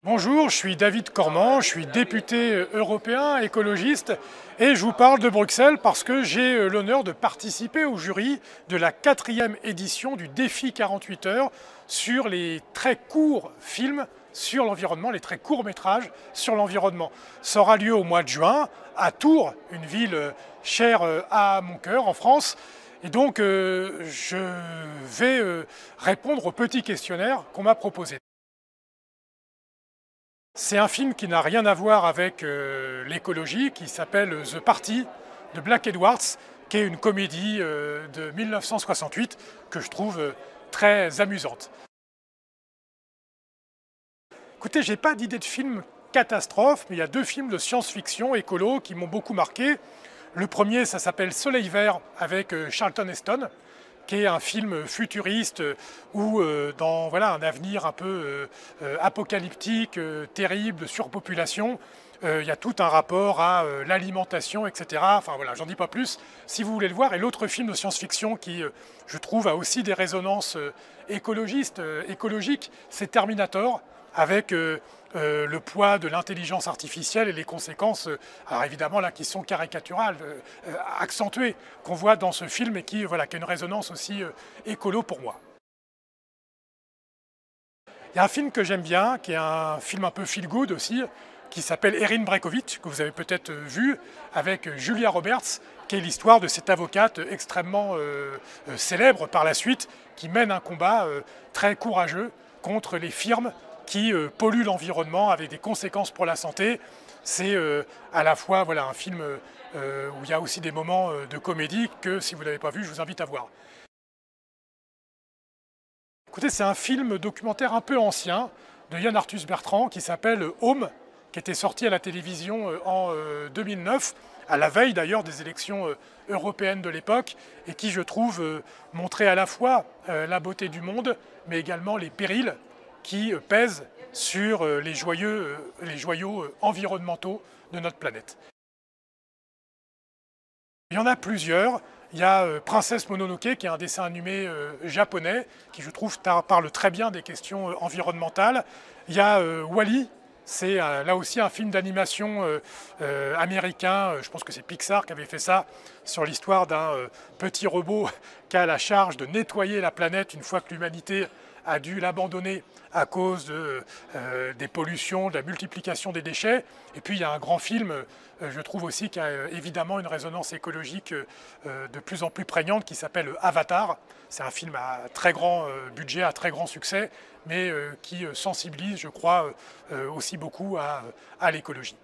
Bonjour, je suis David Cormand, je suis député européen, écologiste, et je vous parle de Bruxelles parce que j'ai l'honneur de participer au jury de la 4e édition du défi 48 heures sur les très courts films sur l'environnement, les très courts métrages sur l'environnement. Ça aura lieu au mois de juin à Tours, une ville chère à mon cœur en France. Et donc je vais répondre au petit questionnaire qu'on m'a proposé. C'est un film qui n'a rien à voir avec l'écologie, qui s'appelle The Party de Black Edwards, qui est une comédie de 1968 que je trouve très amusante. Écoutez, j'ai pas d'idée de film catastrophe, mais il y a deux films de science-fiction écolo qui m'ont beaucoup marqué. Le premier, ça s'appelle Soleil Vert avec Charlton Heston, qui est un film futuriste où, dans voilà, un avenir un peu apocalyptique, terrible, de surpopulation, il y a tout un rapport à l'alimentation, etc. Enfin voilà, j'en dis pas plus si vous voulez le voir. Et l'autre film de science-fiction qui, je trouve, a aussi des résonances écologiques, c'est Terminator, avec le poids de l'intelligence artificielle et les conséquences, alors évidemment là, qui sont caricaturales, accentuées, qu'on voit dans ce film et qui, voilà, qui a une résonance aussi écolo pour moi. Il y a un film que j'aime bien, qui est un film un peu feel-good aussi, qui s'appelle Erin Brockovich, que vous avez peut-être vu, avec Julia Roberts, qui est l'histoire de cette avocate extrêmement célèbre par la suite, qui mène un combat très courageux contre les firmes qui polluent l'environnement avec des conséquences pour la santé. C'est à la fois voilà, un film où il y a aussi des moments de comédie que, si vous ne l'avez pas vu, je vous invite à voir. Écoutez, c'est un film documentaire un peu ancien de Yann Arthus Bertrand qui s'appelle Home, qui était sorti à la télévision en 2009, à la veille d'ailleurs des élections européennes de l'époque, et qui, je trouve, montrait à la fois la beauté du monde, mais également les périls qui pèsent sur les joyaux environnementaux de notre planète. Il y en a plusieurs. Il y a Princesse Mononoke, qui est un dessin animé japonais, qui je trouve parle très bien des questions environnementales. Il y a Wall-E, c'est là aussi un film d'animation américain, je pense que c'est Pixar qui avait fait ça, sur l'histoire d'un petit robot qui a la charge de nettoyer la planète une fois que l'humanité a dû l'abandonner à cause des pollutions, de la multiplication des déchets. Et puis il y a un grand film, je trouve aussi, qui a évidemment une résonance écologique de plus en plus prégnante, qui s'appelle Avatar. C'est un film à très grand budget, à très grand succès, mais qui sensibilise, je crois, aussi beaucoup à l'écologie.